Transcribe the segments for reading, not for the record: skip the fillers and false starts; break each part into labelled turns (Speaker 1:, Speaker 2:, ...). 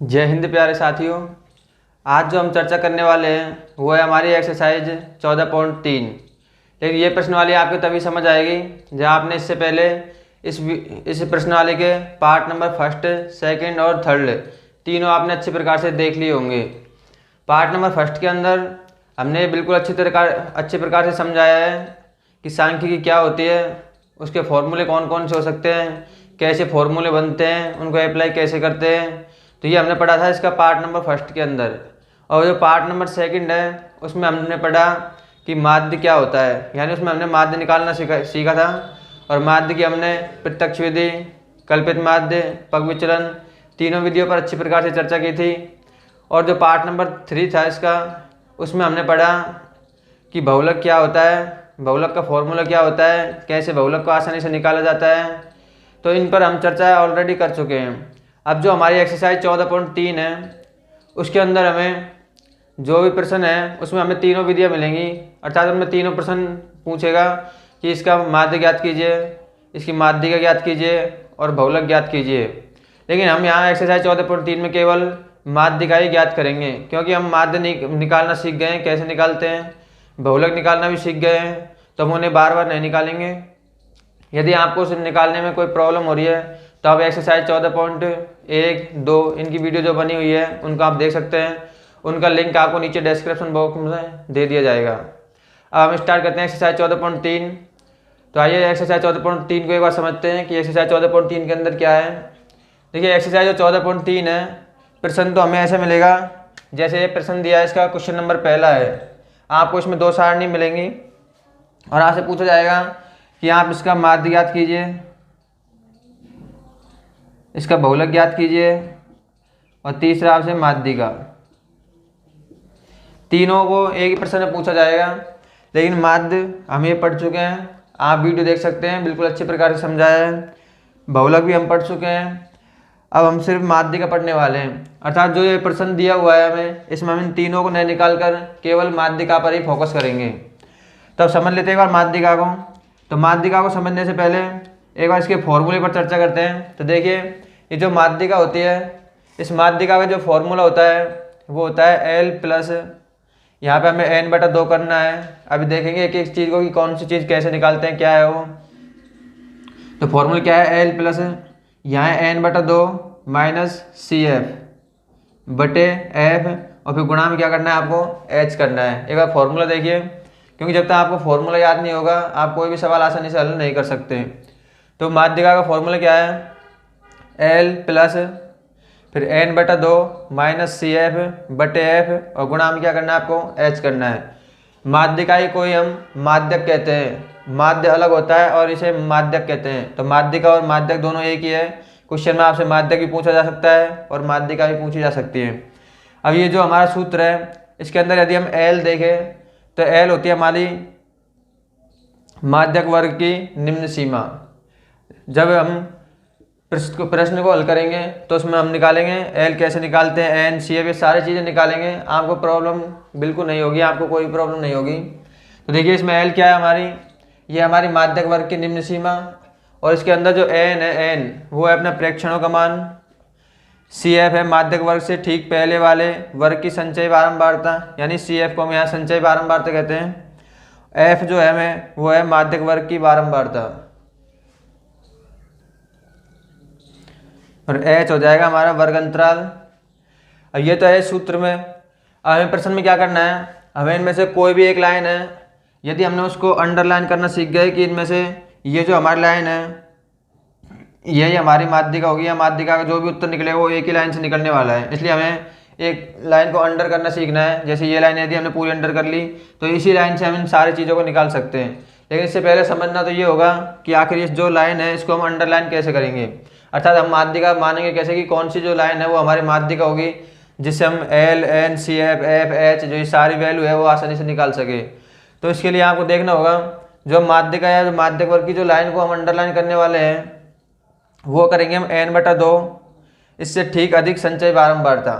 Speaker 1: जय हिंद प्यारे साथियों। आज जो हम चर्चा करने वाले हैं वो है हमारी एक्सरसाइज 14.3। लेकिन ये प्रश्नवाली आपको तभी समझ आएगी जब आपने इससे पहले इस प्रश्नवाली के पार्ट नंबर फर्स्ट, सेकंड और थर्ड तीनों आपने अच्छे प्रकार से देख लिए होंगे। पार्ट नंबर फर्स्ट के अंदर हमने बिल्कुल अच्छे प्रकार से समझाया है कि सांख्यिकी क्या होती है, उसके फॉर्मूले कौन कौन से हो सकते हैं, कैसे फॉर्मूले बनते हैं, उनको अप्लाई कैसे करते हैं। तो ये हमने पढ़ा था इसका पार्ट नंबर फर्स्ट के अंदर। और जो पार्ट नंबर सेकंड है उसमें हमने पढ़ा कि माध्य क्या होता है, यानी उसमें हमने माध्य निकालना सीखा था। और माध्य की हमने प्रत्यक्ष विधि, कल्पित माध्य, पग विचलन तीनों विधियों पर अच्छी प्रकार से चर्चा की थी। और जो पार्ट नंबर 3 था इसका, उसमें हमने पढ़ा कि बहुलक क्या होता है, बहुलक का फॉर्मूला क्या होता है, कैसे बहुलक को आसानी से निकाला जाता है। तो इन पर हम चर्चा ऑलरेडी कर चुके हैं। अब जो हमारी एक्सरसाइज 14.3 है उसके अंदर हमें जो भी प्रश्न है उसमें हमें तीनों विधियाँ मिलेंगी, अर्थात उनमें तीनों प्रश्न पूछेगा कि इसका माध्य ज्ञात कीजिए, इसकी माध्यिका ज्ञात कीजिए और बहुलक ज्ञात कीजिए। लेकिन हम यहाँ एक्सरसाइज 14.3 में केवल माध्यिका ही ज्ञात करेंगे, क्योंकि हम माध्य निकालना सीख गए हैं, कैसे निकालते हैं, बहुलक निकालना भी सीख गए हैं, तो हम उन्हें बार बार नहीं निकालेंगे। यदि आपको उसे निकालने में कोई प्रॉब्लम हो रही है तो आप एक्सरसाइज 14.1, 2 इनकी वीडियो जो बनी हुई है उनको आप देख सकते हैं। उनका लिंक आपको नीचे डिस्क्रिप्शन बॉक्स में दे दिया जाएगा। अब हम स्टार्ट करते हैं एक्सरसाइज 14.3। तो आइए एक्सरसाइज 14.3 को एक बार समझते हैं कि एक्सरसाइज 14.3 के अंदर क्या है। देखिए एक्सरसाइज जो 14.3 है, प्रश्न तो हमें ऐसे मिलेगा जैसे ये प्रश्न दिया है, इसका क्वेश्चन नंबर पहला है। आपको इसमें 2 सारणी मिलेंगी और आपसे पूछा जाएगा कि आप इसका माध्य ज्ञात कीजिए, इसका बहुलक ज्ञात कीजिए और तीसरा आपसे माध्यिका। तीनों को एक ही प्रश्न में पूछा जाएगा। लेकिन माध्य हम ये पढ़ चुके हैं, आप वीडियो देख सकते हैं, बिल्कुल अच्छे प्रकार से समझाया है। बहुलक भी हम पढ़ चुके हैं। अब हम सिर्फ माध्यिका पढ़ने वाले हैं, अर्थात जो ये प्रश्न दिया हुआ है हमें, इसमें हम इन तीनों को नहीं निकाल कर केवल माध्यिका पर ही फोकस करेंगे। तब समझ लेते हैं एक बार माध्यिका को। तो माध्यिका को समझने से पहले एक बार इसके फॉर्मूले पर चर्चा करते हैं। तो देखिए ये जो माध्यिका होती है, इस माध्यिका का जो फॉर्मूला होता है वो होता है L प्लस, यहाँ पे हमें n/2 करना है। अभी देखेंगे एक एक चीज़ को कि कौन सी चीज़ कैसे निकालते हैं, क्या है वो। तो फॉर्मूला क्या है, L प्लस यहाँ है n/2 माइनस CF बटे F, और फिर गुणा में क्या करना है आपको, H करना है। एक बार फॉर्मूला देखिए, क्योंकि जब तक आपको फॉर्मूला याद नहीं होगा आप कोई भी सवाल आसानी से हल नहीं कर सकते। तो माध्यिका का फॉर्मूला क्या है, L प्लस फिर n/2 माइनस CF बटे F, और गुणा में क्या करना है आपको, H करना है। माध्यिका ही कोई हम माध्यक कहते हैं, माध्य अलग होता है और इसे माध्यक कहते हैं। तो माध्यिका और माध्यक दोनों एक ही है। क्वेश्चन में आपसे माध्यक भी पूछा जा सकता है और माध्यिका भी पूछी जा सकती है। अब ये जो हमारा सूत्र है, इसके अंदर यदि हम L देखें तो L होती है हमारी माध्यक वर्ग की निम्न सीमा। जब हम प्रश्न को हल करेंगे तो उसमें हम निकालेंगे L कैसे निकालते हैं, N, CF, ये सारी चीज़ें निकालेंगे। आपको प्रॉब्लम बिल्कुल नहीं होगी, आपको कोई प्रॉब्लम नहीं होगी। तो देखिए इसमें L क्या है हमारी, ये हमारी माध्यक वर्ग की निम्न सीमा, और इसके अंदर जो N है, N वो है अपना प्रेक्षणों का मान। CF है माध्यक वर्ग से ठीक पहले वाले वर्ग की संचयी बारंबारता, यानी CF को हम यहाँ संचयी बारंबारता कहते हैं। F जो है हमें वो है माध्यक वर्ग की बारंबारता, और H हो जाएगा हमारा वर्ग अंतराल। अब ये तो है सूत्र में। अब हमें प्रश्न में क्या करना है, हमें इनमें से कोई भी एक लाइन है, यदि हमने उसको अंडरलाइन करना सीख गए कि इनमें से ये जो हमारी लाइन है यही हमारी माध्यिका होगी, या माध्यिका का जो भी उत्तर निकलेगा वो एक ही लाइन से निकलने वाला है। इसलिए हमें एक लाइन को अंडर करना सीखना है। जैसे ये लाइन यदि हमने पूरी अंडर कर ली तो इसी लाइन से हम इन सारी चीज़ों को निकाल सकते हैं। लेकिन इससे पहले समझना तो ये होगा कि आखिर इस जो लाइन है इसको हम अंडरलाइन कैसे करेंगे, अर्थात हम माध्यिका मानेंगे कैसे कि कौन सी जो लाइन है वो हमारी माध्यिका होगी, जिससे हम L, N, CF, F, H जो ये सारी वैल्यू है वो आसानी से निकाल सके। तो इसके लिए आपको देखना होगा जो माध्यिका या जो माध्यक वर्ग की जो लाइन को हम अंडरलाइन करने वाले हैं वो करेंगे हम n/2, इससे ठीक अधिक संचयी बारंबारता।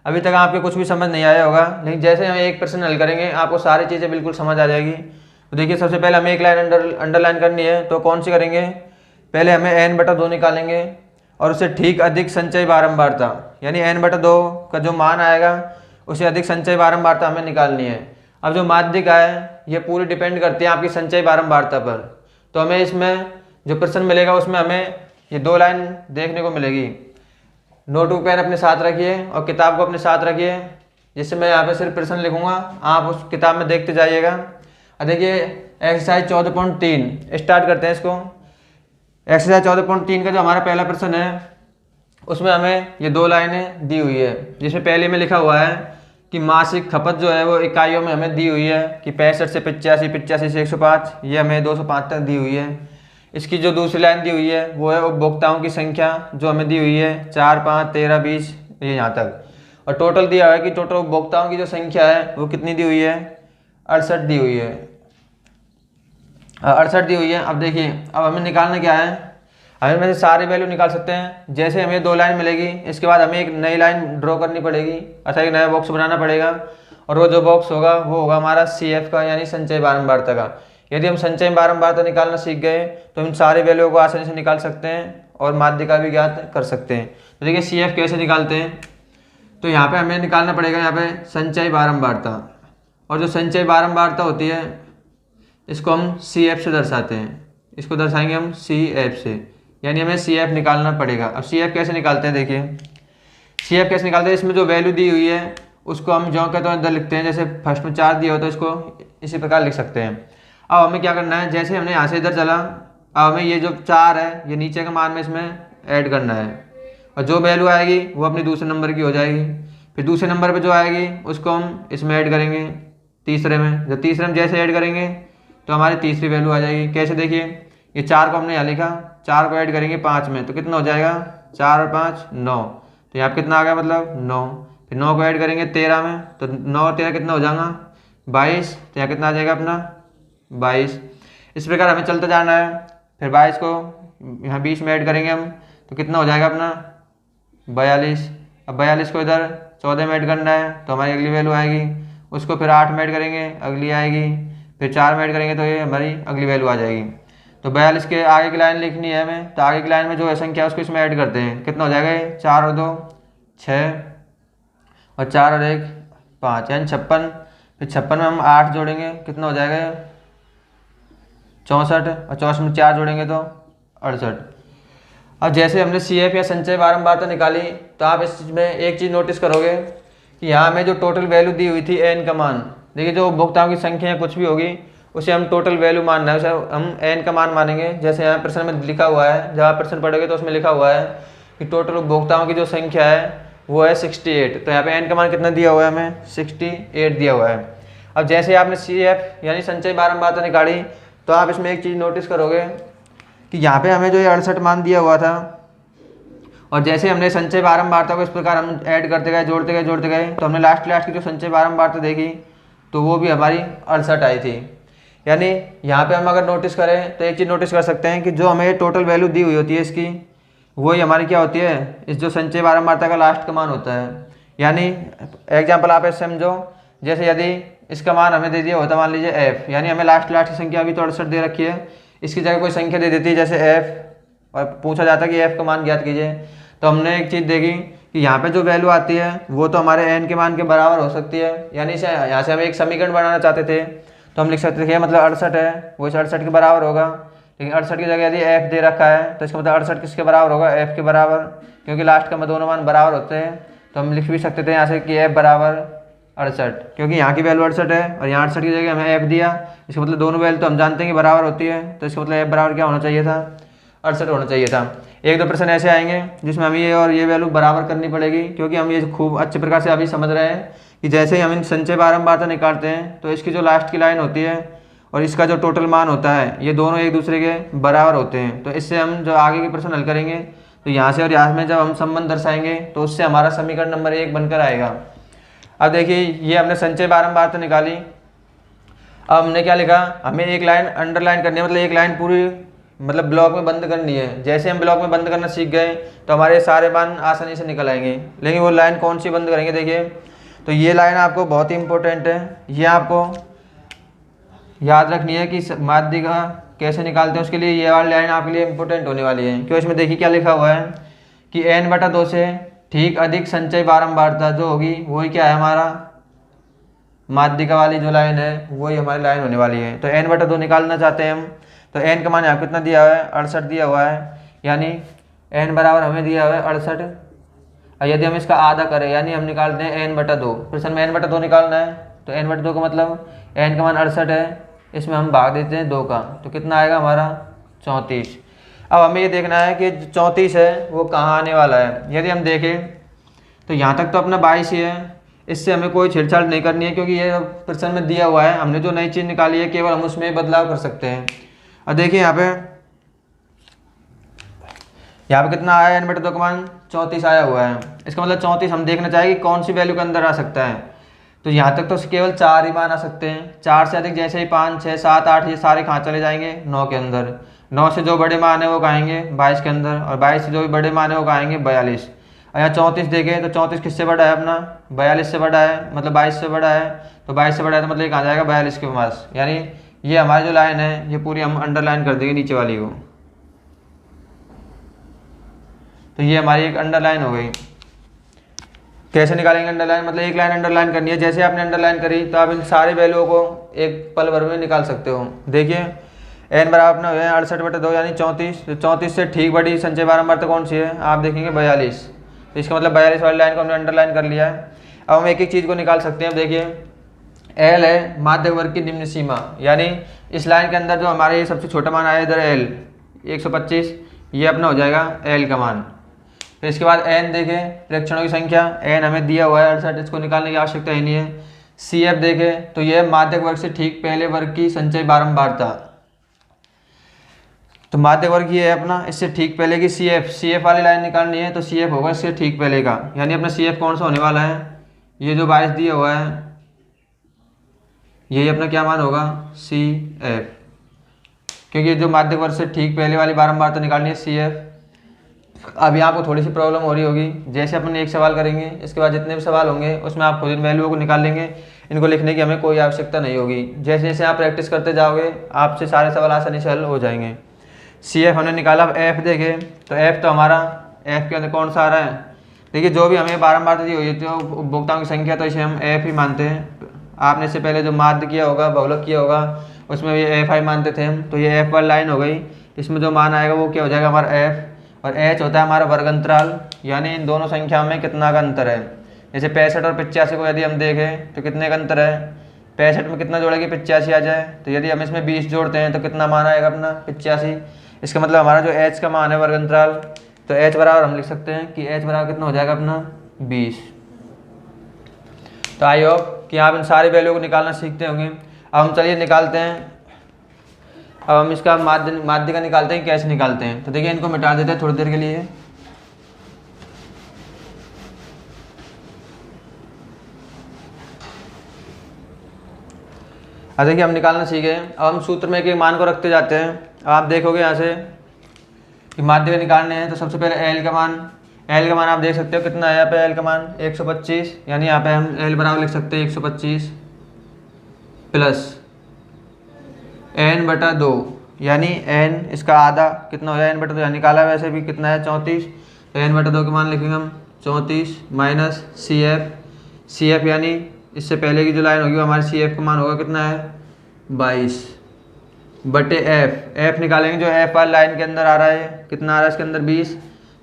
Speaker 1: अभी तक आपके कुछ भी समझ नहीं आया होगा, लेकिन जैसे हम एक प्रश्न हल करेंगे आपको सारी चीज़ें बिल्कुल समझ आ जाएगी। तो देखिए सबसे पहले हमें एक लाइन अंडरलाइन करनी है, तो कौन सी करेंगे, पहले हमें n/2 निकालेंगे और उससे ठीक अधिक संचयी बारंबारता, यानी n/2 का जो मान आएगा उससे अधिक संचयी बारंबारता हमें निकालनी है। अब जो माध्यिका है ये पूरी डिपेंड करती है आपकी संचयी बारंबारता पर। तो हमें इसमें जो प्रश्न मिलेगा उसमें हमें ये 2 लाइन देखने को मिलेगी। नोटबुक पेन अपने साथ रखिए और किताब को अपने साथ रखिए, जिससे मैं यहाँ पे सिर्फ प्रश्न लिखूंगा, आप उस किताब में देखते जाइएगा। और देखिए एक्सरसाइज 14.3 स्टार्ट करते हैं इसको। एक्सरसाइज 14.3 का जो हमारा पहला प्रश्न है उसमें हमें ये 2 लाइनें दी हुई है, जिसमें पहले में लिखा हुआ है कि मासिक खपत जो है वो इकाइयों में हमें दी हुई है कि 65 से 85, 85 से 105, ये हमें 205 तक दी हुई है। इसकी जो दूसरी लाइन दी हुई है वो है उपभोक्ताओं की संख्या, जो हमें दी हुई है 4, 5, 13, 20, ये यहाँ तक। और टोटल दिया हुआ है कि टोटल उपभोक्ताओं की जो संख्या है वो कितनी दी हुई है, 68 दी हुई है, 68 दी हुई है। अब देखिए अब हमें निकालना क्या है, हमें में से सारी वैल्यू निकाल सकते हैं। जैसे हमें 2 लाइन मिलेगी, इसके बाद हमें एक नई लाइन ड्रॉ करनी पड़ेगी, अच्छा एक नया बॉक्स बनाना पड़ेगा, और वो जो बॉक्स होगा वो होगा हमारा CF का, यानी संचयी बारंबारता का। यदि हम संचयी बारंबारता निकालना सीख गए तो हम सारे वैल्यू को आसानी से निकाल सकते हैं और माध्यिका भी ज्ञात कर सकते हैं। तो देखिए CF कैसे निकालते हैं, तो यहाँ पे हमें निकालना पड़ेगा यहाँ पे संचयी बारंबारता, और जो संचयी बारंबारता होती है इसको हम CF से दर्शाते हैं, इसको दर्शाएंगे हम CF से, यानी हमें CF निकालना पड़ेगा। अब CF कैसे निकालते हैं, देखिए CF कैसे निकालते हैं, इसमें जो वैल्यू दी हुई है उसको हम जो कहते हैं इधर लिखते हैं, जैसे फर्स्ट में 4 दिया हो तो इसको इसी प्रकार लिख सकते हैं। अब हमें क्या करना है, जैसे हमने यहाँ से इधर चला, अब हमें ये जो 4 है ये नीचे का मान में इसमें ऐड करना है, और जो वैल्यू आएगी वो अपनी दूसरे नंबर की हो जाएगी। फिर दूसरे नंबर पे जो आएगी उसको हम इसमें ऐड करेंगे तीसरे में, जब तीसरे में जैसे ऐड करेंगे तो हमारी तीसरी वैल्यू आ जाएगी। कैसे, देखिए ये 4 को हमने यहाँ लिखा, 4 को ऐड करेंगे 5 में तो कितना हो जाएगा, 4 और 5 9, तो यहाँ कितना आ गया मतलब 9। फिर 9 को ऐड करेंगे 13 में तो 9 और 13 कितना हो जाएगा 22, तो यहाँ कितना आ जाएगा अपना 22। इस प्रकार हमें चलते जाना है। फिर 22 को यहाँ 20 में ऐड करेंगे हम तो कितना हो जाएगा अपना 42। अब 42 को इधर 14 में ऐड करना है तो हमारी अगली वैल्यू आएगी, उसको फिर 8 में ऐड करेंगे अगली आएगी, फिर 4 में ऐड करेंगे तो ये हमारी अगली वैल्यू आ जाएगी। तो 42 के आगे की लाइन लिखनी है हमें, तो आगे की लाइन में जो है संख्या उसको इसमें ऐड करते हैं, कितना हो जाएगा ये 4 और 2 6 और 4 और 1 5, यानी 56। फिर 56 में हम 8 जोड़ेंगे कितना हो जाएगा 64, और 64 में 4 जोड़ेंगे तो 68। अब जैसे हमने CF या संचयी बारंबारता निकाली तो आप इसमें एक चीज़ नोटिस करोगे कि यहाँ हमें जो टोटल वैल्यू दी हुई थी n का मान, देखिए जो उपभोक्ताओं की संख्या कुछ भी होगी उसे हम टोटल वैल्यू मानना है, उसे हम n का मान मानेंगे। जैसे यहाँ प्रश्न में लिखा हुआ है, जब आप प्रश्न पढ़ोगे तो उसमें लिखा हुआ है कि टोटल उपभोक्ताओं की जो संख्या है वो है 68, तो यहाँ पे n का मान कितना दिया हुआ है हमें 68 दिया हुआ है। अब जैसे आपने CF यानी संचयी बारंबारता निकाली तो आप इसमें एक चीज़ नोटिस करोगे कि यहाँ पे हमें जो ये 68 मान दिया हुआ था, और जैसे हमने संचयी बारंबारता को इस प्रकार हम ऐड करते गए जोड़ते गए तो हमने लास्ट की जो संचयी बारंबारता देखी तो वो भी हमारी 68 आई थी। यानी यहाँ पे हम अगर नोटिस करें तो एक चीज़ नोटिस कर सकते हैं कि जो हमें टोटल वैल्यू दी हुई होती है इसकी, वही हमारी क्या होती है, इस जो संचयी बारंबारता का लास्ट का मान होता है। यानी एग्जाम्पल आप ऐसे समझो, जैसे यदि इसका मान हमें दे दिया होता मान लीजिए f, यानी हमें लास्ट की संख्या अभी तो 68 दे रखी है, इसकी जगह कोई संख्या दे देती है जैसे f और पूछा जाता है कि f का मान ज्ञात कीजिए, तो हमने एक चीज़ देखी कि यहाँ पे जो वैल्यू आती है वो तो हमारे n के मान के बराबर हो सकती है। यानी यहाँ से हम एक समीकरण बनाना चाहते थे तो हम लिख सकते थे मतलब 68 है वो इस 68 के बराबर होगा, लेकिन 68 की जगह यदि f दे रखा है तो इसका मतलब 68 किसके बराबर होगा, f के बराबर, क्योंकि लास्ट का दोनों मान बराबर होते हैं। तो हम लिख भी सकते थे यहाँ से कि f बराबर 68, क्योंकि यहाँ की वैल्यू 68 है और यहाँ 68 की जगह हमें f दिया, इसका मतलब दोनों वैल्यू तो हम जानते हैं कि बराबर होती है, तो इसका मतलब f बराबर क्या होना चाहिए था 68 होना चाहिए था। एक दो प्रश्न ऐसे आएंगे जिसमें हमें ये और ये वैल्यू बराबर करनी पड़ेगी, क्योंकि हम ये खूब अच्छे प्रकार से अभी समझ रहे हैं कि जैसे ही हम इन संचय बारंबारता निकालते हैं तो इसकी जो लास्ट की लाइन होती है और इसका जो टोटल मान होता है ये दोनों एक दूसरे के बराबर होते हैं। तो इससे हम जो आगे के प्रश्न हल करेंगे तो यहाँ से और यहाँ में जब हम संबंध दर्शाएंगे तो उससे हमारा समीकरण नंबर 1 बनकर आएगा। अब देखिए ये हमने संचय बारंबारता निकाली, अब हमने क्या लिखा, हमें एक लाइन अंडरलाइन करनी है, मतलब एक लाइन पूरी मतलब ब्लॉक में बंद करनी है। जैसे हम ब्लॉक में बंद करना सीख गए तो हमारे सारे मान आसानी से निकल आएंगे। लेकिन वो लाइन कौन सी बंद करेंगे, देखिए तो ये लाइन आपको बहुत ही इंपॉर्टेंट है, ये आपको याद रखनी है कि माध्यिका कैसे निकालते हैं, उसके लिए ये वाली लाइन आपके लिए इंपॉर्टेंट होने वाली है। क्यों, इसमें देखिए क्या लिखा हुआ है कि n/2 से ठीक अधिक संचय बारंबारता जो होगी वही क्या है हमारा माध्यिका वाली जो लाइन है वही हमारी लाइन होने वाली है। तो n/2 निकालना चाहते हैं हम, तो n का मान यहाँ कितना दिया हुआ है 68 दिया हुआ है, यानी n बराबर हमें दिया हुआ है 68। और यदि हम इसका आधा करें यानी हम निकालते हैं n/2, प्रश्न में n/2 निकालना है, तो n/2 का मतलब n का मान 68 है, इसमें हम भाग देते हैं 2 का, तो कितना आएगा हमारा 34। अब हमें ये देखना है कि 34 है वो कहाँ आने वाला है। यदि हम देखें तो यहाँ तक तो अपना 22 ही है, इससे हमें कोई छेड़छाड़ नहीं करनी है क्योंकि ये प्रश्न में दिया हुआ है, हमने जो नई चीज़ निकाली है केवल हम उसमें बदलाव कर सकते हैं। और देखिए यहाँ पे कितना आया है n/2 का मान 34 आया हुआ है। इसका मतलब 34 हम देखना चाहिए कि कौन सी वैल्यू के अंदर आ सकता है। तो यहाँ तक तो केवल 4 ही मान आ सकते हैं, 4 से अधिक जैसे ही 5, 6, 7, 8 ये सारे कहाँ चले जाएंगे 9 के अंदर। 9 से जो बड़े मान है वो कहेंगे 22 के अंदर, और 22 से जो भी बड़े मान है वो कहेंगे 42। और यहाँ 34 देखें तो 34 किससे बड़ा है अपना 42 से बड़ा है, मतलब 22 से बड़ा है, तो 22 से बड़ा है तो मतलब ये कहाँ जाएगा 42 के पास। यानी ये हमारी जो लाइन है ये पूरी हम अंडरलाइन कर देंगे नीचे वाली को, तो ये हमारी एक अंडरलाइन हो गई। कैसे निकालेंगे अंडरलाइन, मतलब एक लाइन अंडरलाइन करनी है, जैसे आपने अंडरलाइन करी तो आप इन सारे वैल्यूओं को एक पल भर में निकाल सकते हो। देखिए n बराबर अपना 68/2 यानी 34, तो 34 से ठीक बड़ी संचय बारंबारता कौन सी है आप देखेंगे 42, तो इसका मतलब 42 वाली लाइन को हमने अंडरलाइन कर लिया है। अब हम एक एक चीज़ को निकाल सकते हैं। अब देखिए L है माध्यक वर्ग की निम्न सीमा, यानी इस लाइन के अंदर जो हमारे ये सबसे छोटा मान आया इधर L 125, ये अपना हो जाएगा L का मान। फिर इसके बाद n देखें प्रेक्षणों की संख्या, n हमें दिया हुआ है 68, इसको निकालने की आवश्यकता ही नहीं है। CF देखें तो यह माध्यक वर्ग से ठीक पहले वर्ग की संचय बारंबारता, तो माध्य वर्ग ये है अपना, इससे ठीक पहले की CF वाली लाइन निकालनी है, तो CF होगा इससे ठीक पहले का, यानी अपना CF कौन सा होने वाला है ये जो 22 दिया हुआ है, यही अपना क्या मान होगा CF, क्योंकि जो माध्य वर्ग से ठीक पहले वाली बारंबारता निकालनी है CF। अब यहाँ आपको थोड़ी सी प्रॉब्लम हो रही होगी, जैसे अपन एक सवाल करेंगे इसके बाद जितने भी सवाल होंगे उसमें आप खुद इन वैल्यूओं को निकाल लेंगे, इनको लिखने की हमें कोई आवश्यकता नहीं होगी। जैसे जैसे आप प्रैक्टिस करते जाओगे आपसे सारे सवाल आसानी से हल हो जाएंगे। CF हमने निकाला। अब F देखें तो F तो हमारा F के अंदर कौन सा आ रहा है, देखिए जो भी हमें बारंबारता दी हुई है तो उपभोक्ताओं की संख्या, तो इसे हम F ही मानते हैं। आपने इससे पहले जो माध्य किया होगा बहुलक किया होगा उसमें ये FI मानते थे हम, तो ये F वाली लाइन हो गई, इसमें जो मान आएगा वो क्या हो जाएगा हमारा F, और H होता है हमारा वर्ग अंतराल, यानी इन दोनों संख्या में कितना का अंतर है। जैसे 65 और 85 को यदि हम देखें तो कितने का अंतर है, 65 में कितना जोड़ेंगे 85 आ जाए, तो यदि हम इसमें 20 जोड़ते हैं तो कितना मान आएगा अपना 85। इसका मतलब हमारा जो H का मान है वर्ग अंतराल, तो H बराबर हम लिख सकते हैं कि H बराबर कितना हो जाएगा अपना 20। तो आई होप कि आप इन सारे वैल्यू को निकालना सीखते होंगे। अब हम चलिए निकालते हैं, अब हम इसका माध्य का निकालते हैं, कैसे निकालते हैं। तो देखिए इनको मिटा देते हैं थोड़ी देर के लिए। अब देखिए हम निकालना सीखे, अब हम सूत्र में एक एक मान को रखते जाते हैं। आप देखोगे यहाँ से कि माध्य का निकालने हैं, तो सबसे पहले L का मान आप देख सकते हो कितना है यहाँ पे L का मान 125, यानी यहाँ पे हम L बराबर लिख सकते हैं 125 प्लस n/2, यानी n इसका आधा कितना हो जाए n/2, यहाँ निकाला वैसे भी कितना है 34, तो n/2 के मान लिखेंगे हम 34 माइनस CF यानी इससे पहले की जो लाइन होगी वो हमारी CF का मान होगा कितना है 22 बटे F निकालेंगे, जो F वाली लाइन के अंदर आ रहा है कितना आ रहा है इसके अंदर 20,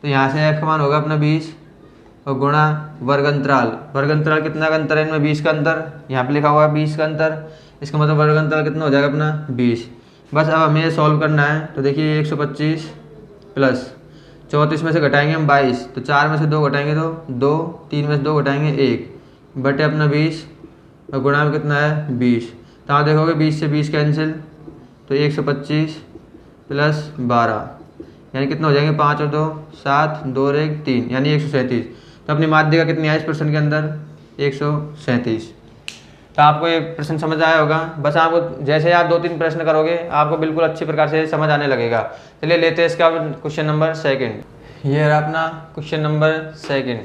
Speaker 1: तो यहाँ से F का मान होगा अपना 20 और गुणा वर्ग अंतराल कितना का अंतर है इनमें 20 का अंतर, यहाँ पे लिखा हुआ है 20 का अंतर, इसका मतलब वर्ग अंतराल कितना हो जाएगा अपना 20। बस अब हमें ये सॉल्व करना है। तो देखिए 125 प्लस 34 में से घटाएंगे हम 22, तो 4 में से 2 घटाएंगे तो 2, 3 में से 2 घटाएंगे 1 बटे अपना 20 और गुणा में कितना है 20। तो आप देखोगे 20 से 20 कैंसिल, तो 125 प्लस 12 यानी कितना हो जाएंगे 5 और 2 7, 2 और 1 3 यानी 137। तो अपनी माध्यिका कितनी है इस प्रश्न के अंदर 137। तो आपको ये प्रश्न समझ आया होगा। बस आपको जैसे आप 2-3 प्रश्न करोगे आपको बिल्कुल अच्छी प्रकार से समझ आने लगेगा। चलिए लेते हैं इसका क्वेश्चन नंबर 2। ये है अपना क्वेश्चन नंबर 2।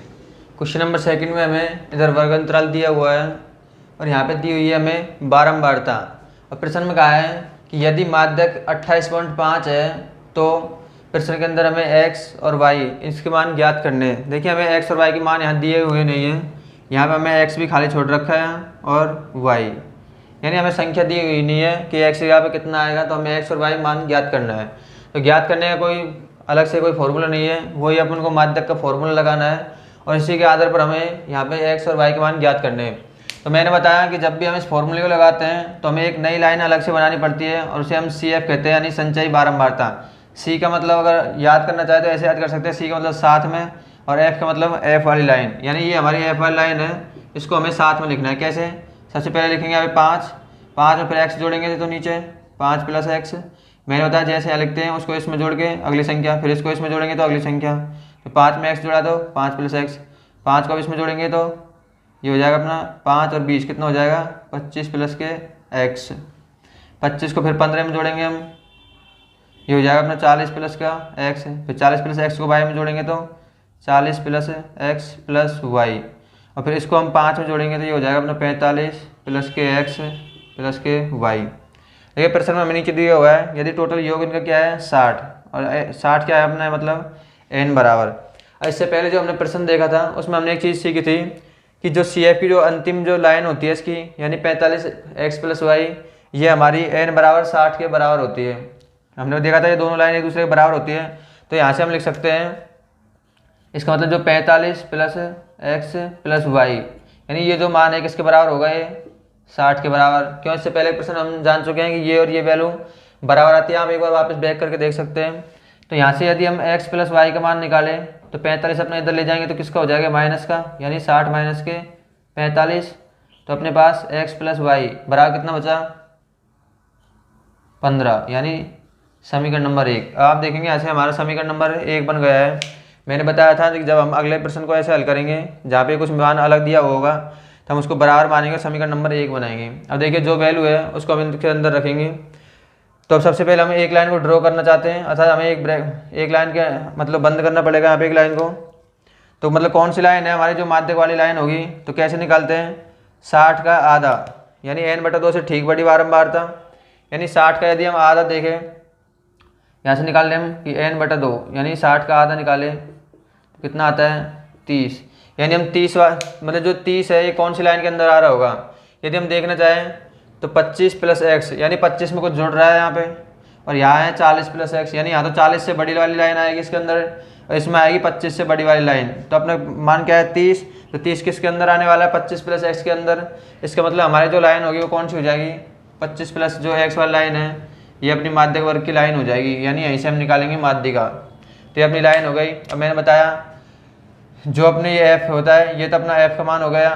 Speaker 1: क्वेश्चन नंबर 2 में हमें इधर वर्ग अंतराल दिया हुआ है और यहाँ पे दी हुई है हमें बारंबारता। और प्रश्न में कहा है कि यदि माध्यक 28.5 है तो प्रश्न के अंदर हमें एक्स और वाई इसके मान ज्ञात करने हैं। देखिए हमें एक्स और वाई के मान यहाँ दिए हुए नहीं हैं, यहाँ पे हमें एक्स भी खाली छोड़ रखा है और वाई, यानी हमें संख्या दी हुई नहीं है कि एक्स यहाँ पे कितना आएगा, तो हमें एक्स और वाई मान ज्ञात करना है। तो ज्ञात करने का कोई अलग से कोई फॉर्मूला नहीं है, वही अपन को माध्यक का फॉर्मूला लगाना है और इसी के आधार पर हमें यहाँ पे एक्स और वाई के मान ज्ञात करने हैं। तो मैंने बताया कि जब भी हम इस फॉर्मूले को लगाते हैं तो हमें एक नई लाइन अलग से बनानी पड़ती है और उसे हम सी एफ कहते हैं, यानी संचयी बारंबारता। सी का मतलब अगर याद करना चाहे तो ऐसे याद कर सकते हैं, सी का मतलब साथ में और एफ का मतलब एफ वाली लाइन, यानी ये हमारी एफ वाली लाइन है, इसको हमें साथ में लिखना है। कैसे? सबसे पहले लिखेंगे यहाँ पे 5 में फिर एक्स जोड़ेंगे तो नीचे 5 + एक्स। मैंने बताया जैसे यहाँ लिखते हैं उसको इसमें जोड़ के अगली संख्या, फिर इसको इसमें जोड़ेंगे तो अगली संख्या। तो 5 में एक्स जोड़ा तो 5 + एक्स, 5 को अब इसमें जोड़ेंगे तो ये हो जाएगा अपना 5 और 20 कितना हो जाएगा 25 + के एक्स। 25 को फिर 15 में जोड़ेंगे हम, ये हो जाएगा अपना 40 + का एक्स। फिर 40 + एक्स को वाई में जोड़ेंगे तो 40 + एक्स + वाई, और फिर इसको हम 5 में जोड़ेंगे तो ये हो जाएगा अपना 45 + के एक्स + के वाई। देखिए प्रश्न में हमें नीचे दिया हुआ है यदि टोटल योग इनका क्या है 60, और 60 क्या है अपना मतलब n बराबर। इससे पहले जो हमने प्रश्न देखा था उसमें हमने एक चीज़ सीखी थी कि जो सी एफ की जो अंतिम जो लाइन होती है इसकी, यानी 45 एक्स + वाई, ये हमारी n बराबर 60 के बराबर होती है। हमने देखा था ये दोनों लाइन एक दूसरे के बराबर होती है, तो यहाँ से हम लिख सकते हैं इसका मतलब जो 45 + एक्स + वाई, यानी ये जो मान है किसके बराबर होगा, ये 60 के बराबर। क्यों? इससे पहले प्रश्न हम जान चुके हैं कि ये और ये वैल्यू बराबर आती है। आप एक बार वापस बैक करके देख सकते हैं। तो यहाँ से यदि हम x + वाई का मान निकालें तो 45 अपने इधर ले जाएंगे तो किसका हो जाएगा माइनस का, यानी 60 - के 45। तो अपने पास x + वाई बराबर कितना बचा 15, यानी समीकरण नंबर 1। आप देखेंगे ऐसे हमारा समीकरण नंबर 1 बन गया है। मैंने बताया था कि जब हम अगले प्रश्न को ऐसे हल करेंगे जहाँ पे कुछ मान अलग दिया होगा तो हम उसको बराबर मानेंगे, समीकरण नंबर 1 बनाएंगे। अब देखिए जो वैल्यू है उसको हम इनके अंदर रखेंगे। तो अब सबसे पहले हम एक लाइन को ड्रॉ करना चाहते हैं, अर्थात हमें एक लाइन के मतलब बंद करना पड़ेगा यहाँ पे एक लाइन को। तो मतलब कौन सी लाइन है हमारी, जो माध्यक वाली लाइन होगी। तो कैसे निकालते हैं, 60 का आधा यानी n/2 से ठीक बड़ी बारंबारता, यानी 60 का यदि हम आधा देखें यहाँ से निकाल लें हम कि n/2 यानी 60 का आधा निकालें तो कितना आता है 30, यानी हम 30 मतलब जो 30 है ये कौन सी लाइन के अंदर आ रहा होगा। यदि हम देखना चाहें तो 25 + एक्स, यानी 25 में कुछ जुड़ रहा है यहाँ पे, और यहाँ है 40 + एक्स, यानी यहाँ तो 40 से बड़ी वाली लाइन आएगी इसके अंदर और इसमें आएगी 25 से बड़ी वाली लाइन। तो अपना मान क्या है 30, तो 30 किसके अंदर आने वाला है 25 + एक्स के अंदर। इसका मतलब हमारी जो लाइन होगी वो कौन सी हो जाएगी 25 + जो एक्स वाली लाइन है ये अपनी माध्यक वर्ग की लाइन हो जाएगी, यानी यहीं से हम निकालेंगे माध्यिका। तो ये अपनी लाइन हो गई। अब मैंने बताया जो अपने ये एफ होता है ये तो अपना एफ का मान हो गया,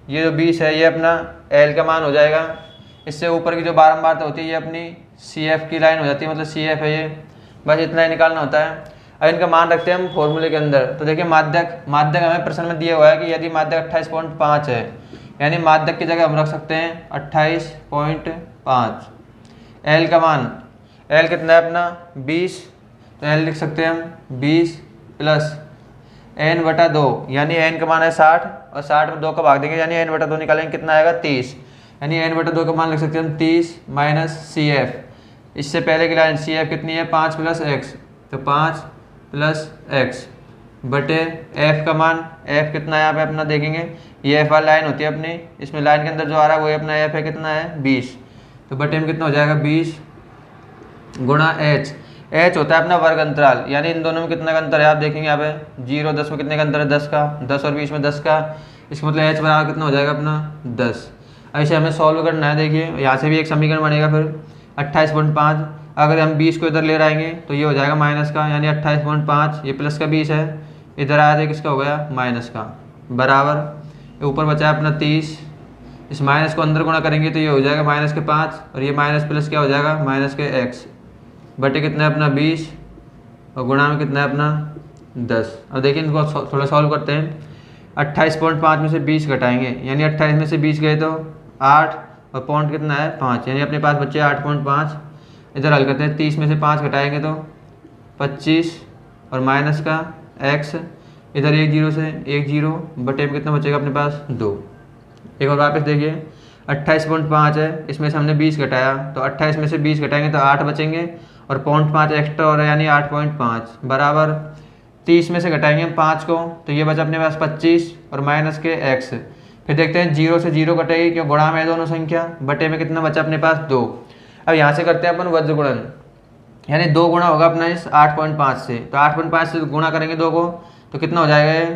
Speaker 1: ये जो 20 है ये अपना एल का मान हो जाएगा। इससे ऊपर की जो बारंबारता होती है ये अपनी सी एफ की लाइन हो जाती है, मतलब सी एफ है ये, बस इतना ही निकालना होता है। अब इनका मान रखते हैं हम फॉर्मूले के अंदर। तो देखिए माध्यक हमें प्रश्न में दिया हुआ है कि यदि माध्यक 28.5 है, यानी माध्यक की जगह हम रख सकते हैं 28.5। एल का मान, एल कितना है अपना 20, तो एल लिख सकते हैं हम 20 + n/2, यानी n का मान है 60 और 60 में 2 का भाग देंगे यानी n/2 निकालेंगे कितना आएगा 30, यानी n/2 का मान लिख सकते हैं हम 30 - सी एफ। इससे पहले की लाइन सी एफ कितनी है 5 + एक्स, तो 5 + एक्स बटे एफ का मान, एफ कितना है यहाँ पे अपना देखेंगे ये एफ वाली लाइन होती है अपनी, इसमें लाइन के अंदर जो आ रहा है वो अपना एफ है कितना है 20, तो बटे में कितना हो जाएगा 20 × एच। एच होता है अपना वर्ग अंतराल, यानी इन दोनों में कितना का अंतर है आप देखेंगे यहाँ पे 0 10 में कितने का अंतर है 10 का, 10 और 20 में 10 का, इसका मतलब एच बराबर कितना हो जाएगा अपना 10। ऐसे हमें सॉल्व करना है। देखिए यहाँ से भी एक समीकरण बनेगा फिर 28.5, अगर हम 20 को इधर ले आएंगे तो ये हो जाएगा माइनस का, यानी 28.5 ये प्लस का 20 है, इधर आया था किसका हो गया माइनस का, बराबर ऊपर बचा है अपना 30, इस माइनस को अंदर गुणा करेंगे तो ये हो जाएगा -5 और ये माइनस प्लस क्या हो जाएगा -x बटे कितना है अपना 20 और गुणा में कितना है अपना 10। अब देखिए इनको थोड़ा सॉल्व करते हैं। 28.5 में से 20 घटाएंगे, यानी 28 में से 20 गए तो 8 और पॉइंट कितना है 5, यानी अपने पास बच्चे 8.5। इधर हल करते हैं 30 में से 5 घटाएंगे तो 25 और माइनस का x, इधर 1 0 से 1 0 बटे में कितना बचेगा अपने पास 2। एक और वापस देखिए 28.5 है, इसमें से हमने 20 घटाया तो 28 में से 20 घटाएंगे तो 8 बचेंगे और 0.5 एक्स्ट्रा हो रहा है यानी 8.5 बराबर 30 में से घटाएंगे हम 5 को तो ये बचा अपने पास 25 और माइनस के x। फिर देखते हैं 0 से 0 कटेगी क्यों गुणा में है दोनों संख्या, बटे में कितना बचा अपने पास 2। अब यहाँ से करते हैं अपन वज्र गुणन, यानी 2 गुणा होगा अपना इस 8.5 से, तो 8.5 से गुणा करेंगे 2 को तो कितना हो जाएगा ये,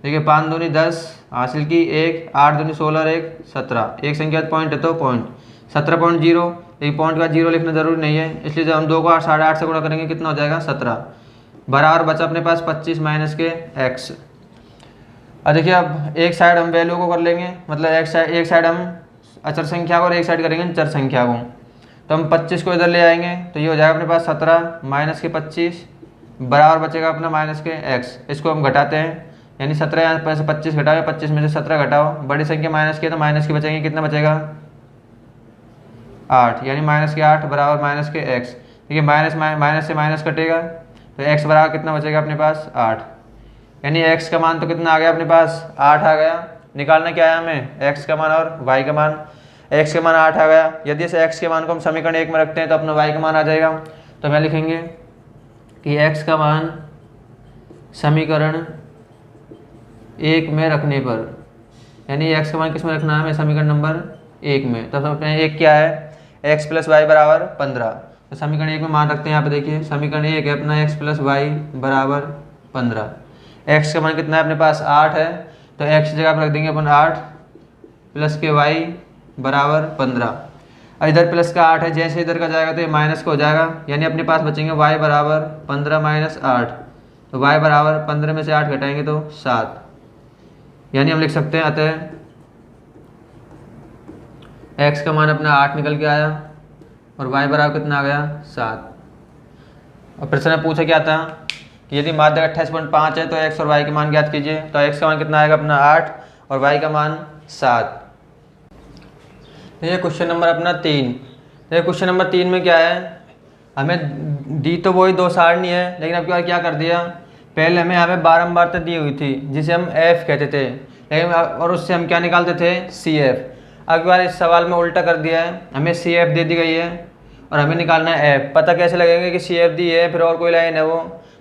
Speaker 1: देखिए 5 दूनी 10 हासिल की 1, 8 दूनी 16 और 1 17, एक संख्या पॉइंट है तो पॉइंट 17.0, लेकिन पॉइंट का 0 लिखना जरूरी नहीं है, इसलिए जब हम 2 को 8.5 से गुणा करेंगे कितना हो जाएगा 17 बराबर बचा अपने पास 25 माइनस के x। अब देखिए अब एक साइड हम वैल्यू को कर लेंगे, मतलब एक साइड हम अचर संख्या को और एक साइड करेंगे चर संख्या को, तो हम 25 को इधर ले आएंगे तो ये हो जाएगा अपने पास 17 माइनस के 25 बराबर बचेगा अपना माइनस के x। इसको हम घटाते हैं यानी 17 यहाँ पर से 25 घटाओ, 25 में से 17 घटाओ, बड़ी संख्या माइनस की है तो माइनस की बचेंगे, कितना बचेगा 8, यानी माइनस के 8 बराबर माइनस के x। देखिए माइनस से माइनस कटेगा तो x बराबर कितना बचेगा अपने पास 8, यानी x का मान तो कितना आ गया अपने पास 8 आ गया। निकालना क्या है हमें x का मान और y का मान, x का मान 8 आ गया। यदि इस x के मान को हम समीकरण 1 में रखते हैं तो अपना y का मान आ जाएगा, तो मैं लिखेंगे कि x का मान समीकरण 1 में रखने पर, यानी x का मान किस में रखना है हमें समीकरण नंबर 1 में, तो अपने 1 क्या है x प्लस वाई बराबर 15, तो समीकरण 1 में मान रखते हैं। यहाँ पे देखिए समीकरण 1 है अपना x प्लस वाई बराबर 15, x का मान कितना है अपने पास 8 है तो x की जगह पर रख देंगे अपन 8 प्लस के y बराबर 15। अब इधर प्लस का 8 है, जैसे इधर का जाएगा तो ये माइनस का हो जाएगा, यानी अपने पास बचेंगे y बराबर 15 माइनस 8, तो y बराबर 15 में से 8 घटाएंगे तो 7, यानी हम लिख सकते हैं अतः x का मान अपना 8 निकल के आया और y बराबर कितना आ गया 7। और प्रश्न में पूछा क्या था कि यदि माध्यक 28.5 है तो x और y के मान ज्ञात कीजिए, तो x का मान कितना आएगा अपना 8 और y का मान 7। ये क्वेश्चन नंबर अपना 3। ये क्वेश्चन नंबर 3 में क्या है, हमें दी तो वही 2 सारणी है, लेकिन अब क्या कर दिया, पहले हमें यहाँ पे बारंबारता दी हुई थी जिसे हम f कहते थे, लेकिन और उससे हम क्या निकालते थे CF। अब बार इस सवाल में उल्टा कर दिया है, हमें CF दे दी गई है और हमें निकालना है f। पता कैसे लगेगा कि CF दी है फिर और कोई लाइन है वो,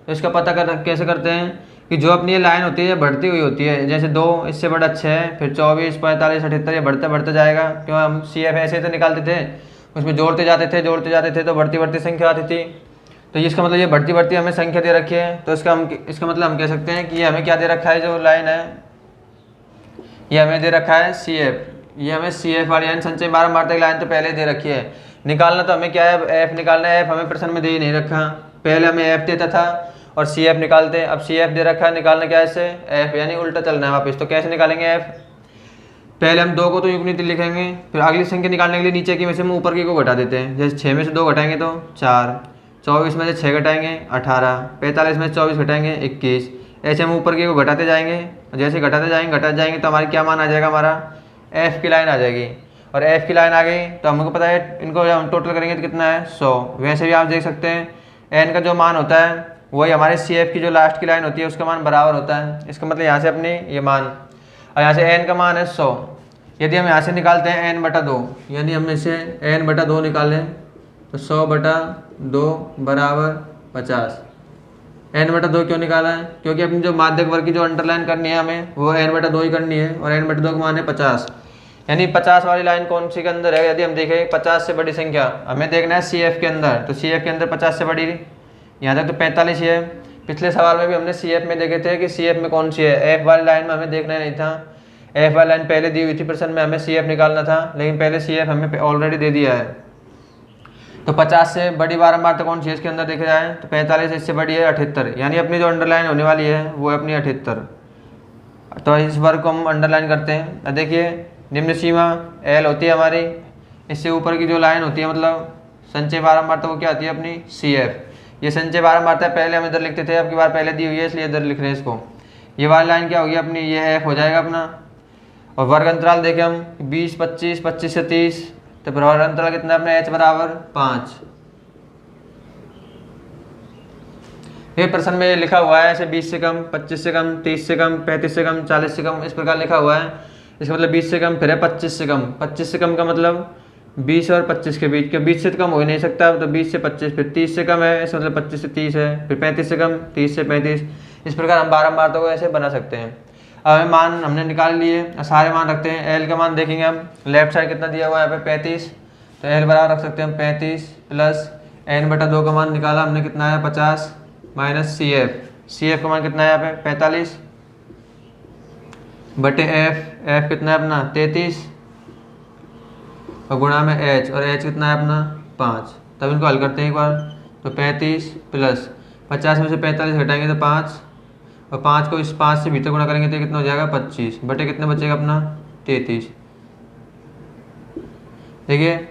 Speaker 1: तो इसका पता कैसे करते हैं कि जो अपनी ये लाइन होती है बढ़ती हुई होती है, जैसे 2 इससे बड़ा 6 फिर 24 45 78 ये बढ़ता बढ़ता जाएगा, क्यों हम CF ऐसे तो निकालते थे, उसमें जोड़ते जाते थे तो बढ़ती बढ़ती संख्या आती थी। तो इसका मतलब ये बढ़ती बढ़ती हमें संख्या दे रखी है, तो इसका मतलब हम कह सकते हैं कि ये हमें क्या दे रखा है, जो लाइन है ये हमें दे रखा है CF, ये हमें CF वाली यानी संचय बारंबारता की लाइन तो पहले दे रखी है। निकालना तो हमें क्या है f निकालना है, f हमें प्रश्न में दे ही नहीं रखा, पहले हमें f देता था और CF निकालते हैं, अब CF दे रखा है, निकालना क्या है इससे f, यानी उल्टा चलना है वापस। तो कैसे निकालेंगे f, पहले हम 2 को तो युग्मित लिखेंगे, फिर अगली संख्या निकालने के लिए नीचे की में से हम ऊपर की को घटा देते हैं, जैसे 6 में से 2 घटाएंगे तो 4, 24 में से 6 घटाएंगे 18, 45 में से 24 घटाएंगे 21, ऐसे हम ऊपर की को घटाते जाएंगे, जैसे घटाते जाएंगे तो हमारी क्या मान आ जाएगा, हमारा f की लाइन आ जाएगी। और f की लाइन आ गई तो हमको पता है इनको जब हम टोटल करेंगे तो कितना है 100। वैसे भी आप देख सकते हैं n का जो मान होता है वही हमारे CF की जो लास्ट की लाइन होती है उसका मान बराबर होता है। इसका मतलब यहाँ से अपने ये मान, और यहाँ से n का मान है 100, यदि हम यहाँ से निकालते हैं n/2, यानी हम इसे n/2 निकालें तो 100/2 बराबर 50। n/2 क्यों निकाला है, क्योंकि अपनी जो माध्यक वर्ग की जो अंडरलाइन करनी है हमें वो n/2 ही करनी है, और n/2 का मान है 50, यानी 50 वाली लाइन कौन सी के अंदर है। यदि हम देखें 50 से बड़ी संख्या हमें देखना है CF के अंदर, तो CF के अंदर 50 से बड़ी यहाँ तक तो 45 ही है। पिछले सवाल में भी हमने CF में देखे थे कि CF में कौन सी है, f वाली लाइन में हमें देखना नहीं था, f वाली लाइन पहले दी हुई थी प्रश्न में, हमें CF निकालना था, लेकिन पहले CF हमें ऑलरेडी दे दिया है। तो 50 से बड़ी बारंबारता कौन सी है इसके अंदर देखा जाए तो 45, इससे बड़ी है 78, यानी अपनी जो अंडरलाइन होने वाली है वो है अपनी 78। तो इस वर्ग को हम अंडरलाइन करते हैं। अब देखिए निम्न सीमा L होती है हमारी, इससे ऊपर की जो लाइन होती है मतलब संचय बारंबारता वो क्या आती है अपनी CF। ये संचय बारंबारता पहले हम इधर लिखते थे, अब की बार पहले दी हुई है इसलिए इधर लिख रहे हैं इसको। ये वाली लाइन क्या होगी अपनी, ये f हो जाएगा अपना, और वर्ग अंतराल देखें हम 20 25 25 से 30, तो वर्ग अंतराल कितना है अपने h बराबर 5। ये प्रश्न में लिखा हुआ है ऐसे 20 से कम 25 से कम 30 से कम 35 से कम 40 से कम इस प्रकार लिखा हुआ है। इसका मतलब 20 से कम फिर है 25 से कम, 25 से कम का मतलब 20 और 25 के बीच, के 20 से तो कम हो ही नहीं सकता, तो 20 से 25, फिर 30 से कम है, इसका मतलब 25 से 30 है, फिर 35 से कम, 30 से 35। इस प्रकार हम बारम्बार तो ऐसे बना सकते हैं। अब हमें मान हमने निकाल लिए, सारे मान रखते हैं। एल का मान देखेंगे हम, लेफ्ट साइड कितना दिया हुआ है यहाँ पे 35, तो एल बराबर रख सकते हैं हम 35 प्लस n/2 का मान निकाला हमने, कितना है 50 माइनस सी एफ का मान कितना है यहाँ पे 45 बटे एफ कितना है अपना 33 और गुणा में एच, और एच कितना है अपना 5। तब इनको हल करते हैं एक बार, तो 35 प्लस 50 में से 45 घटाएंगे तो 5, और 5 को इस 5 से भीतर गुणा करेंगे तो कितना हो जाएगा 25 बटे कितना बचेगा अपना 33। देखिए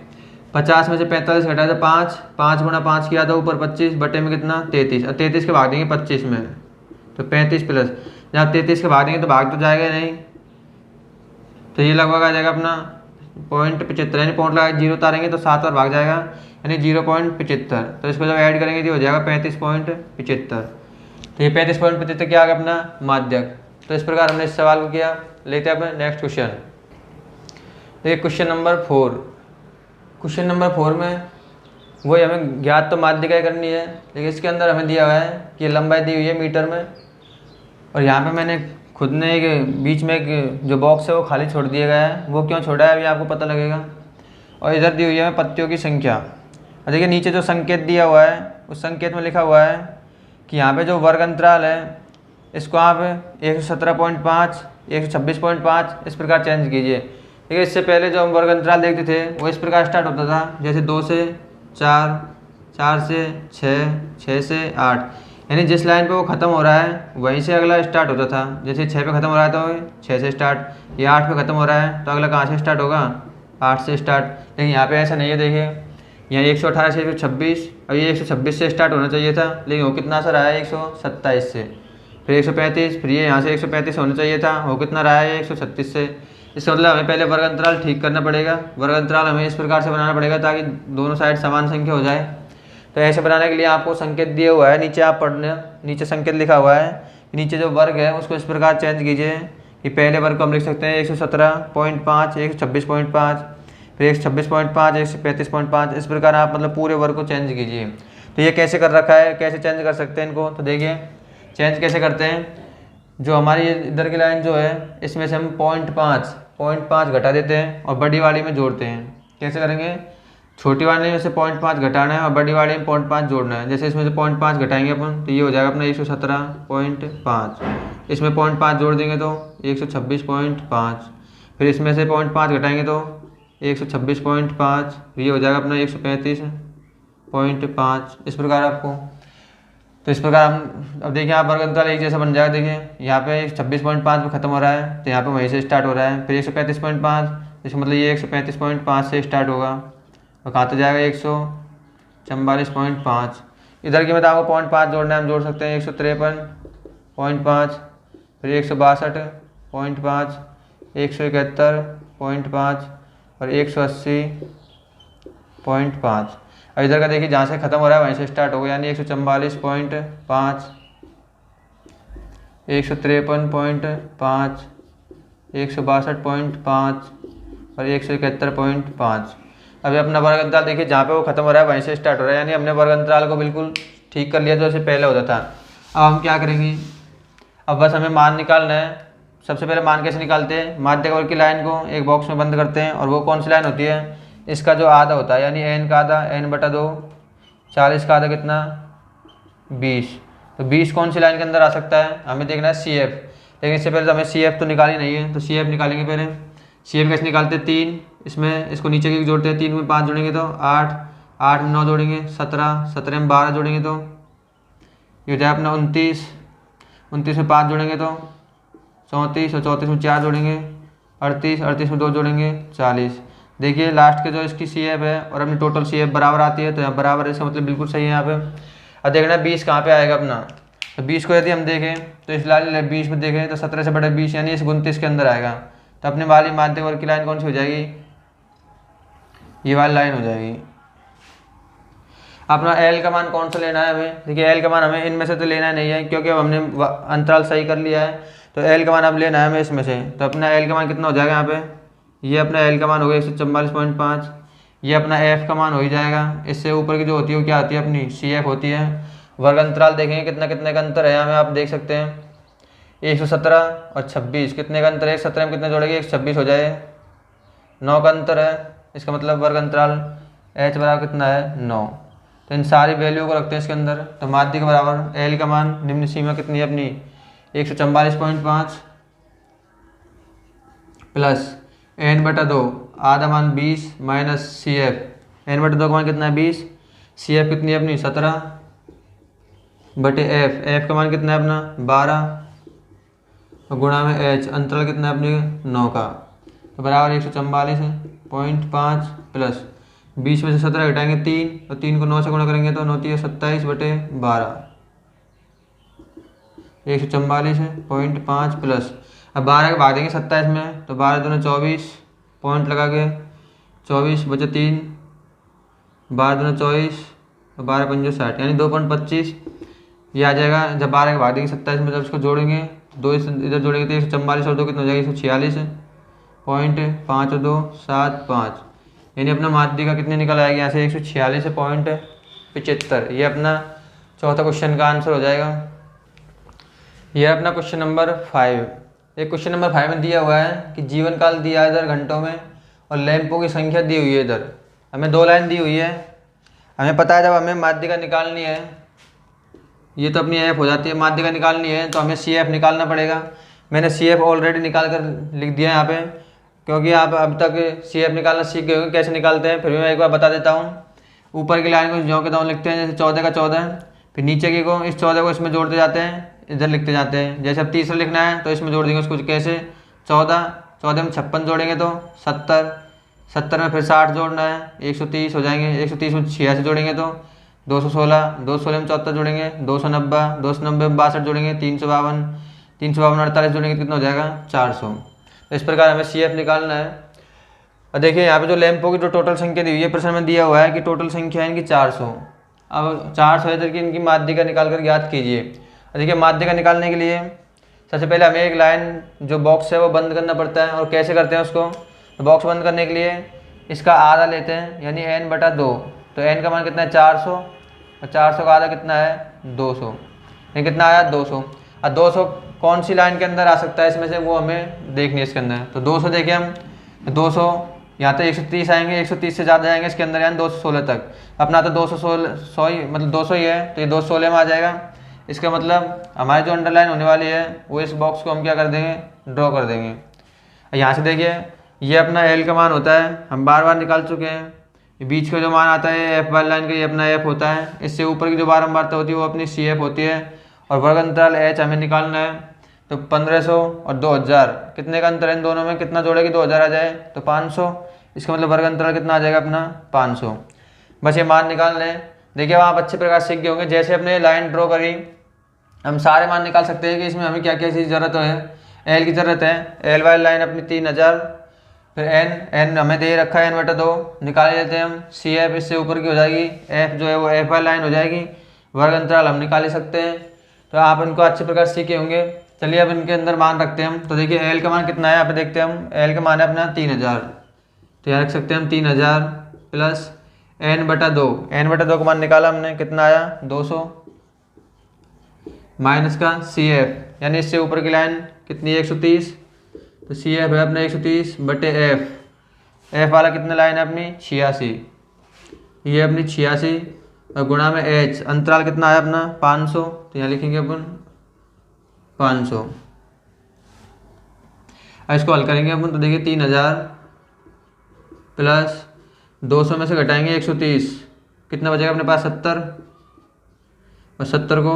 Speaker 1: 50 में से 45 घटाए तो 5, 5 गुणा 5 किया था ऊपर 25 बटे में कितना 33, और 33 के भाग देंगे 25 में, तो 35 प्लस, जब 33 के भाग देंगे तो भाग तो जाएगा नहीं, तो ये लगभग आ जाएगा अपना 0.75, यानी पॉइंट लगा 0 उतारेंगे तो 7 बार भाग जाएगा, यानी 0.75। तो इसको जब ऐड करेंगे तो हो जाएगा 35.75। तो ये 35.75 क्या आ गया अपना माध्यक। तो इस प्रकार हमने इस सवाल को किया। लेते हैं अपने नेक्स्ट क्वेश्चन। देखिए क्वेश्चन नंबर 4। क्वेश्चन नंबर 4 में वही हमें ज्ञात तो माध्यिका करनी है, लेकिन इसके अंदर हमें दिया हुआ है कि लंबाई दी हुई है मीटर में, और यहाँ पे मैंने खुद ने एक बीच में एक जो बॉक्स है वो खाली छोड़ दिया गया है। वो क्यों छोड़ा है अभी आपको पता लगेगा। और इधर दी हुई है पत्तियों की संख्या। और देखिए नीचे जो संकेत दिया हुआ है उस संकेत में लिखा हुआ है कि यहाँ पे जो वर्ग अंतराल है इसको आप 117.5, 126.5 इस प्रकार चेंज कीजिए। देखिए इससे पहले जो हम वर्ग अंतराल देखते थे वो इस प्रकार स्टार्ट होता था, जैसे 2 से 4, 4 से 6, 6 से 8, यानी जिस लाइन पे वो ख़त्म हो रहा है वहीं से अगला स्टार्ट होता था। जैसे 6 पे ख़त्म हो रहा है तो 6 से स्टार्ट, ये 8 पे ख़त्म हो रहा है तो अगला कहाँ से स्टार्ट होगा 8 से स्टार्ट। लेकिन यहाँ पे ऐसा नहीं है। देखिए यहाँ 118 से 126, अब ये 126 से स्टार्ट होना चाहिए था, लेकिन वो कितना सा रहा है 127 से, फिर 135, फिर ये यहाँ से 135 होना चाहिए था, वो कितना रहा है 136 से। इसका मतलब हमें पहले वर्ग अंतराल ठीक करना पड़ेगा। वर्ग अंतराल हमें इस प्रकार से बनाना पड़ेगा ताकि दोनों साइड समान संख्या हो जाए। तो ऐसे बनाने के लिए आपको संकेत दिया हुआ है, नीचे आप पढ़ने, नीचे संकेत लिखा हुआ है, नीचे जो वर्ग है उसको इस प्रकार चेंज कीजिए कि पहले वर्ग को हम लिख सकते हैं 117.5, 126.5, फिर 126.5, 135.5, इस प्रकार आप मतलब पूरे वर्ग को चेंज कीजिए। तो ये कैसे कर रखा है, कैसे चेंज कर सकते हैं इनको, तो देखिए चेंज कैसे करते हैं। जो हमारी इधर की लाइन जो है इसमें से हम 0.5 घटा देते हैं और बड़ी वाली में जोड़ते हैं। कैसे करेंगे, छोटी वाली में से 0.5 घटाना है और बड़ी वाली में 0.5 जोड़ना है। जैसे इसमें से 0.5 घटाएंगे अपन तो ये हो जाएगा अपना 117.5, इसमें 0.5 जोड़ देंगे तो 126.5, फिर इसमें से 0.5 घटाएंगे तो 126.5, ये हो जाएगा अपना 135.5। इस प्रकार आपको, तो इस प्रकार हम अब देखिए आप वर्ग अंतराल एक जैसा बन जाएगा। देखिए यहाँ पे 26.5 पे खत्म हो रहा है तो यहाँ पे वहीं से स्टार्ट हो रहा है, फिर 135.5, इसका मतलब ये 135.5 से स्टार्ट होगा और कहाँ तक जाएगा 144.5। इधर की मतलब आपको 0.5 जोड़ना है, हम जोड़ सकते हैं 153.5, फिर 162.5, 171.5 और 180.5। और इधर का देखिए जहाँ से ख़त्म हो रहा है वहीं से स्टार्ट होगा, यानी 144.5, 153.5, 162.5 और 171.5। अभी अपना वर्ग अंतराल देखिए जहाँ पे वो खत्म हो रहा है वहीं से स्टार्ट हो रहा है, यानी हमने वर्ग अंतराल को बिल्कुल ठीक कर लिया जो इससे पहले होता था। अब हम क्या करेंगे, अब बस हमें मान निकालना है। सबसे पहले मान कैसे निकालते हैं, माध्यक वर्ग की लाइन को एक बॉक्स में बंद करते हैं, और वो कौन सी लाइन होती है, इसका जो आधा होता है, यानी n का आधा, n/2, 40 का आधा कितना 20। तो 20 कौन सी लाइन के अंदर आ सकता है, हमें देखना है CF। लेकिन इससे पहले तो हमें CF तो निकाली नहीं है, तो CF निकालेंगे पहले। CF कैसे निकालते हैं, 3, इसमें इसको नीचे की जोड़ते हैं, 3 में 5 जोड़ेंगे तो 8, 8 में 9 जोड़ेंगे 17, 17 में 12 जोड़ेंगे तो ये हो जाए अपना 29, 29 में 5 जोड़ेंगे तो 34, और 34 में 4 जोड़ेंगे 38, 38 में 2 जोड़ेंगे 40। देखिए लास्ट के जो इसकी CF है और अपनी टोटल CF बराबर आती है, तो यहाँ बराबर है, इसका मतलब बिल्कुल सही है यहाँ पे। अब देखना 20 कहाँ पे आएगा अपना, तो 20 को यदि हम देखें तो इस लाइन 20 में देखें तो 17 से बड़े 20 यानी इस 29 के अंदर आएगा। तो अपने वाली माध्यक वर्ग की लाइन कौन सी हो जाएगी, ये वाली लाइन हो जाएगी। अपना L का मान कौन सा लेना है हमें, देखिए L का मान हमें इनमें से तो लेना नहीं है क्योंकि अब हमने अंतराल सही कर लिया है, तो L का मान अब लेना है हमें इसमें से। तो अपना L का मान कितना हो जाएगा यहाँ पे, ये अपना L का मान हो गया 144.5, ये अपना एफ का मान हो ही जाएगा। इससे ऊपर की जो होती है वो क्या आती है अपनी सी एफ होती है। वर्ग अंतराल देखेंगे कितना कितने का अंतर है यहाँ में आप देख सकते हैं 117 और 26 कितने का अंतर है 117 में कितने जोड़ेंगे 126 हो जाए 9 का अंतर है। इसका मतलब वर्ग अंतराल एच बराबर कितना है 9। तो इन सारी वैल्यू को रखते हैं इसके अंदर। तो माध्य के बराबर एल का मान निम्न सीमा कितनी है अपनी 144.5 प्लस एन बटा 2 आधा मान 20 माइनस सी एफ एन बटा 2 का मान कितना है 20 सी एफ कितनी है अपनी 17 बटे एफ एफ का मान कितना है अपना 12 और गुणा में एच अंतराल कितना है अपनी 9 का। तो बराबर 144.5 प्लस 20 में से 17 घटाएंगे 3 और 3 को 9 से गुणा करेंगे तो 9 है 27 बटे 12 144.5 प्लस अब 12 के भाग देंगे 27 में तो 12 दूना 24 पॉइंट लगा के 24 बचे 3 12 दूना 24 और 12 पंजे 60 यानी 2.25 ये आ जाएगा। जब 12 के भाग देंगे 27 में जब इसको जोड़ेंगे 2 इधर जोड़ेंगे तो 144 और 2 कितना हो जाएगा 146.5 और 2 7 5 यानी अपना माध्य का कितने निकल आएगा यहाँ से 146.75। ये अपना चौथा क्वेश्चन का आंसर हो जाएगा। यह अपना क्वेश्चन नंबर 5। एक क्वेश्चन नंबर 5 में दिया हुआ है कि जीवन काल दिया है इधर घंटों में और लैंपों की संख्या दी हुई है इधर। हमें 2 लाइन दी हुई है। हमें पता है जब हमें माध्यिका निकालनी है ये तो अपनी एफ हो जाती है। माध्यिका निकालनी है तो हमें सी एफ निकालना पड़ेगा। मैंने सी एफ ऑलरेडी निकाल कर लिख दिया है यहाँ पे क्योंकि आप अब तक सी एफ निकालना सीख गए होंगे कैसे निकालते हैं। फिर भी मैं एक बार बता देता हूँ। ऊपर की लाइन को ज्यों के त्यों लिखते हैं जैसे 14 का 14 फिर नीचे की को इस 14 को इसमें जोड़ते जाते हैं इधर लिखते जाते हैं। जैसे अब तीसरा लिखना है तो इसमें जोड़ देंगे उसको कैसे 14 में 56 जोड़ेंगे तो 70 में फिर 60 जोड़ना है 130 हो जाएंगे। 130 में 86 जोड़ेंगे तो 216 216 में 74 जोड़ेंगे 290 290 में 62 जोड़ेंगे 352 48 जोड़ेंगे कितना हो जाएगा 400। तो इस प्रकार हमें सी एफ निकालना है। और देखिए यहाँ पे जो लैंपों की जो टोटल संख्या दी हुई है प्रश्न में दिया हुआ है कि टोटल संख्या है इनकी 400। अब 400 है तो इनकी माध्यिका निकाल कर याद कीजिए। देखिए माध्यिका निकालने के लिए सबसे पहले हमें एक लाइन जो बॉक्स है वो बंद करना पड़ता है। और कैसे करते हैं उसको तो बॉक्स बंद करने के लिए इसका आधा लेते हैं यानी n बटा 2। तो n का मान कितना है 400 और 400 का आधा कितना है 200 ये कितना आया 200। अब 200 कौन सी लाइन के अंदर आ सकता है इसमें से वो हमें देखनी है इसके अंदर। तो 200 देखिए हम 200 यहाँ तो 130 आएंगे 130 से ज़्यादा जाएंगे इसके अंदर यानी 216 तक। अपना तो 216 ही मतलब 200 ही है तो ये 216 में आ जाएगा। इसका मतलब हमारी जो अंडरलाइन होने वाली है वो इस बॉक्स को हम क्या कर देंगे ड्रॉ कर देंगे। यहाँ से देखिए ये अपना एल का मान होता है हम बार बार निकाल चुके हैं। बीच का जो मान आता है एफ वाली लाइन का ये अपना एफ होता है। इससे ऊपर की जो बारंबारता होती है वो अपनी सी एफ होती है। और वर्ग अंतराल एच हमें निकालना है तो 1500 और 2000 कितने का अंतर है इन दोनों में कितना जोड़ेगी 2000 आ जाए तो 500। इसका मतलब वर्ग अंतराल कितना आ जाएगा अपना 500। बस ये मान निकाल लें। देखिए आप अच्छे प्रकार सीख गए होंगे। जैसे अपने लाइन ड्रॉ करी हम सारे मान निकाल सकते हैं कि इसमें हमें क्या क्या चीज़ ज़रूरत है। एल की ज़रूरत है एल वाली लाइन अपनी 3000 फिर एन हमें दे रखा है n बटा 2 निकाल लेते हैं हम। सी एफ इससे ऊपर की हो जाएगी एफ जो है वो एफ वाली लाइन हो जाएगी। वर्ग अंतराल हम निकाल ही सकते हैं। तो आप इनको अच्छे प्रकार सीखे होंगे। चलिए अब इनके अंदर मान रखते हैं हम। तो देखिए एल का मान कितना है यहाँ पे देखते हैं हम। एल का मान है अपना 3000 तो यहाँ रख सकते हैं हम 3000 प्लस n बटा 2 का मान निकाला हमने कितना आया 200 माइनस का सी एफ यानी इससे ऊपर की लाइन कितनी 130 तो सी एफ है अपना 130 बटे एफ वाला कितना लाइन है अपनी 86 ये अपनी 86 और गुणा में एच अंतराल कितना आया अपना 500 तो यहाँ लिखेंगे अपन 500। इसको हल करेंगे अपन तो देखिए 3000 प्लस 200 में से घटाएंगे 130 कितना बचेगा अपने पास 70 और 70 को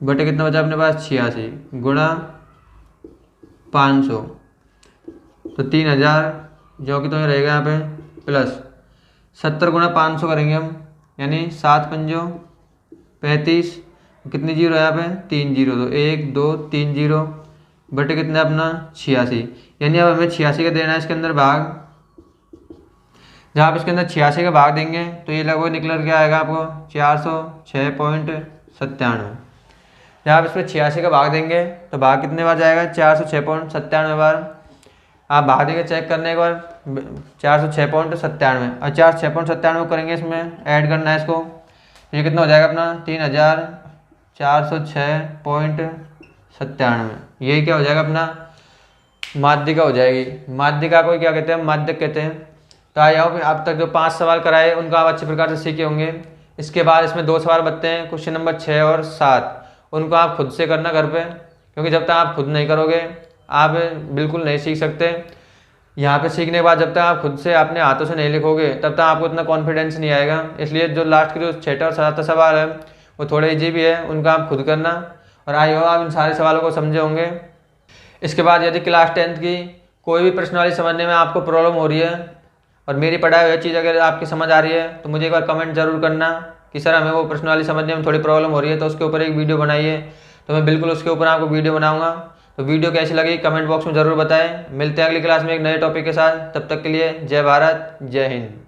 Speaker 1: बटे कितना बचा अपने पास 86 गुणा 500 तो 3000 जो कि तो रहेगा यहाँ पे प्लस 70 गुणा 500 करेंगे हम यानी 7 पंजो 35 कितनी जीरो है यहाँ पे 3 जीरो तो 1 2 3 जीरो बटे कितना अपना 86 यानी अब हमें 86 का देना है इसके अंदर भाग। जब आप इसके अंदर 86 का भाग देंगे तो ये लगभग निकल के आएगा आपको 406.97। जब आप इस पर 86 का भाग देंगे तो भाग कितने बार जाएगा 406.97 बार। आप भाग देके चेक करने के बाद 406.97 और 406.97 करेंगे, इसमें ऐड करना है इसको। ये कितना हो जाएगा अपना 3496.97। यही क्या हो जाएगा अपना माध्यिका हो जाएगी। माध्यिका को क्या कहते हैं, माध्यक कहते हैं। तो आया हो कि अब तक जो 5 सवाल कराए उनका आप अच्छे प्रकार से सीखे होंगे। इसके बाद इसमें 2 सवाल बचते हैं, क्वेश्चन नंबर 6 और 7। उनको आप खुद से करना घर पे, क्योंकि जब तक आप खुद नहीं करोगे आप बिल्कुल नहीं सीख सकते। यहाँ पे सीखने के बाद जब तक आप खुद से अपने हाथों से नहीं लिखोगे तब तक आपको इतना कॉन्फिडेंस नहीं आएगा। इसलिए जो लास्ट के जो 6 और 7 सवाल है वो थोड़े इजी भी है, उनका आप खुद करना। और आई हो आप इन सारे सवालों को समझे होंगे। इसके बाद यदि क्लास 10th की कोई भी प्रश्नावली समझने में आपको प्रॉब्लम हो रही है और मेरी पढ़ाई हुई चीज़ अगर आपकी समझ आ रही है तो मुझे एक बार कमेंट जरूर करना कि सर हमें वो प्रश्नावली समझने में थोड़ी प्रॉब्लम हो रही है, तो उसके ऊपर एक वीडियो बनाइए। तो मैं बिल्कुल उसके ऊपर आपको वीडियो बनाऊंगा। तो वीडियो कैसी लगी कमेंट बॉक्स में ज़रूर बताएं। मिलते हैं अगली क्लास में एक नए टॉपिक के साथ। तब तक के लिए जय भारत, जय हिंद।